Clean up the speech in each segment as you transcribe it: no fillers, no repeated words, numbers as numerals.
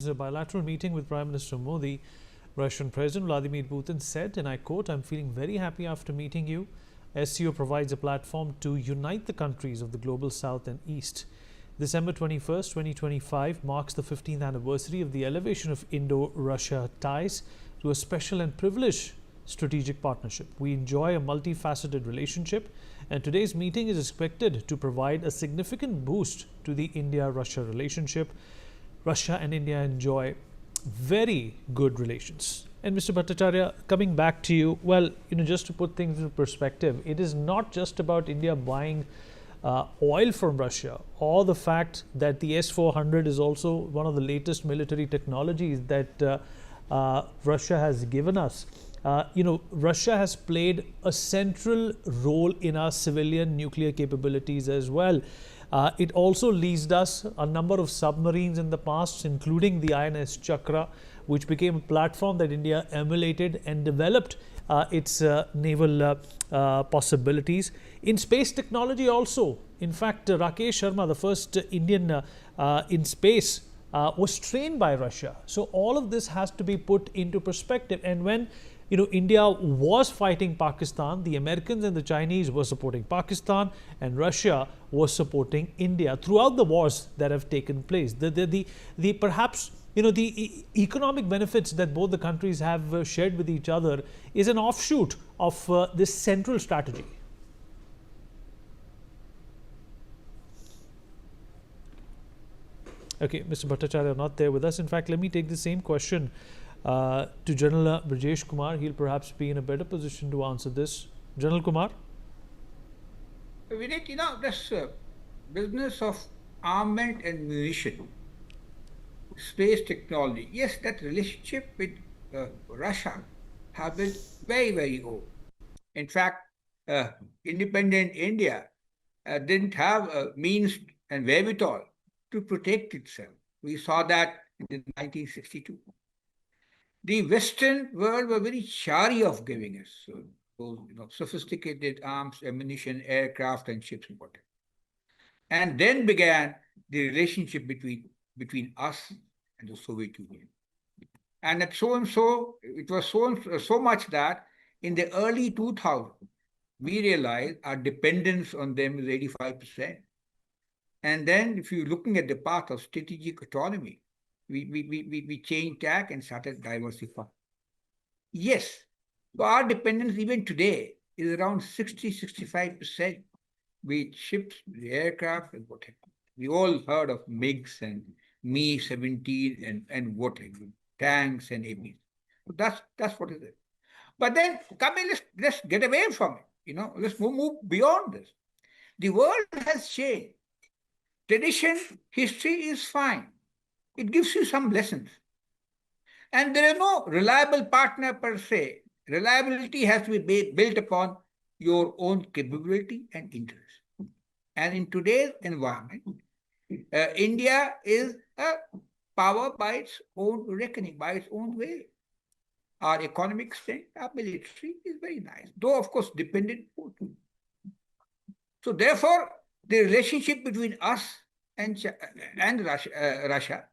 a bilateral meeting with Prime Minister Modi. Russian President Vladimir Putin said, and I quote, "I'm feeling very happy after meeting you. SCO provides a platform to unite the countries of the global south and east." December 21st, 2025 marks the 15th anniversary of the elevation of Indo-Russia ties to a special and privileged strategic partnership. We enjoy a multifaceted relationship, and today's meeting is expected to provide a significant boost to the India-Russia relationship. Russia and India enjoy very good relations. And Mr. Bhattacharya, coming back to you, well, just to put things into perspective, it is not just about India buying oil from Russia, or the fact that the S-400 is also one of the latest military technologies that Russia has given us. Russia has played a central role in our civilian nuclear capabilities as well. It also leased us a number of submarines in the past, including the INS Chakra, which became a platform that India emulated and developed its naval possibilities. In space technology also, in fact, Rakesh Sharma, the first Indian in space, was trained by Russia. So all of this has to be put into perspective. And when India was fighting Pakistan, the Americans and the Chinese were supporting Pakistan, and Russia was supporting India throughout the wars that have taken place. The perhaps the economic benefits that both the countries have shared with each other is an offshoot of this central strategy. Okay, Mr. Bhattacharya not there with us. In fact, let me take the same question to General Brajesh Kumar. He'll perhaps be in a better position to answer this. General Kumar? Vinit, this business of armament and munition, space technology, yes, that relationship with Russia have been very, very old. In fact, independent India didn't have means and wherewithal to protect itself. We saw that in 1962. The Western world were very chary of giving us those sophisticated arms, ammunition, aircraft, and ships and whatever. And then began the relationship between us and the Soviet Union. And it was so much that in the early 2000s, we realized our dependence on them is 85%. And then if you're looking at the path of strategic autonomy, we changed tack and started diversifying. Yes, so our dependence even today is around 60-65% with ships, with aircraft, and whatever. We all heard of MiGs and Mi-17 and whatever, tanks and ABs. So that's what it is. But then, let's get away from it. Let's move beyond this. The world has changed. Tradition, history is fine. It gives you some lessons. And there is no reliable partner per se. Reliability has to be built upon your own capability and interest. And in today's environment, India is a power by its own reckoning, by its own way. Our economic strength, our military is very nice, though of course dependent on Putin. So therefore, the relationship between us and Russia,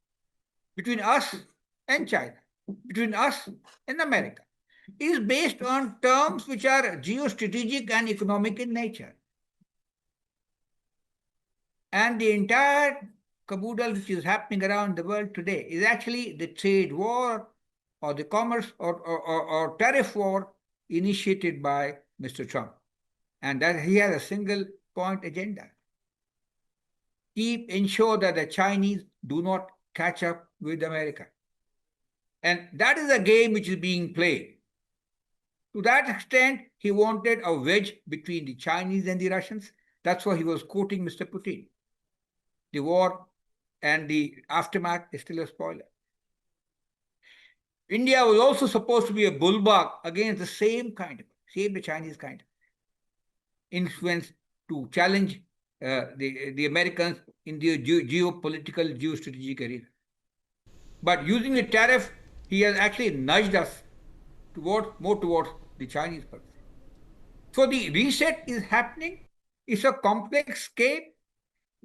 between us and China, between us and America, is based on terms which are geostrategic and economic in nature. And the entire caboodle which is happening around the world today is actually the trade war or the commerce or tariff war initiated by Mr. Trump. And that he has a single point agenda. Ensure that the Chinese do not catch up with America. And that is a game which is being played. To that extent, he wanted a wedge between the Chinese and the Russians. That's why he was quoting Mr. Putin. The war and the aftermath is still a spoiler. India was also supposed to be a bulwark against the same the Chinese kind of influence to challenge the Americans in the geopolitical, geostrategic arena. But using the tariff, he has actually nudged us more towards the Chinese policy. So the reset is happening. It's a complex game.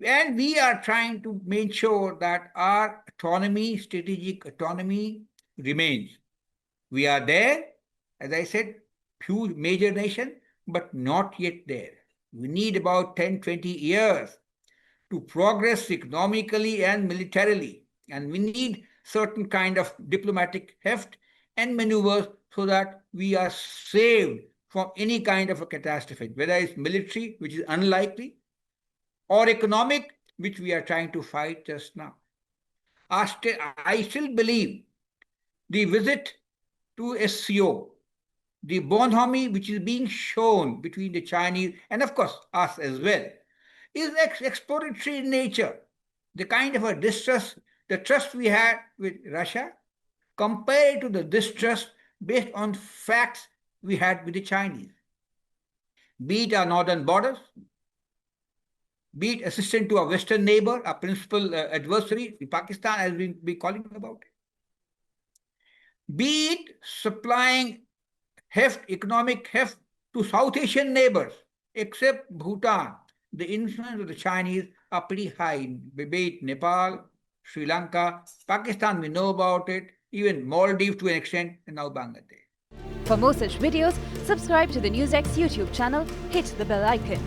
And we are trying to make sure that our autonomy, strategic autonomy, remains. We are there, as I said, huge major nation, but not yet there. We need about 10, 20 years to progress economically and militarily. And we need certain kind of diplomatic heft and maneuvers so that we are saved from any kind of a catastrophe, whether it's military, which is unlikely, or economic, which we are trying to fight just now. I still believe the visit to SCO, the bonhomie which is being shown between the Chinese and, of course, us as well, is exploratory in nature. The kind of a distrust, the trust we had with Russia, compared to the distrust based on facts we had with the Chinese. Be it our northern borders, be it assistant to our western neighbor, our principal adversary, Pakistan, as we be calling about it. Be it supplying economic heft to South Asian neighbors, except Bhutan. The influence of the Chinese are pretty high, be it Nepal, Sri Lanka, Pakistan, we know about it, even Maldives to an extent, and now Bangladesh. For more such videos, subscribe to the NewsX YouTube channel, hit the bell icon.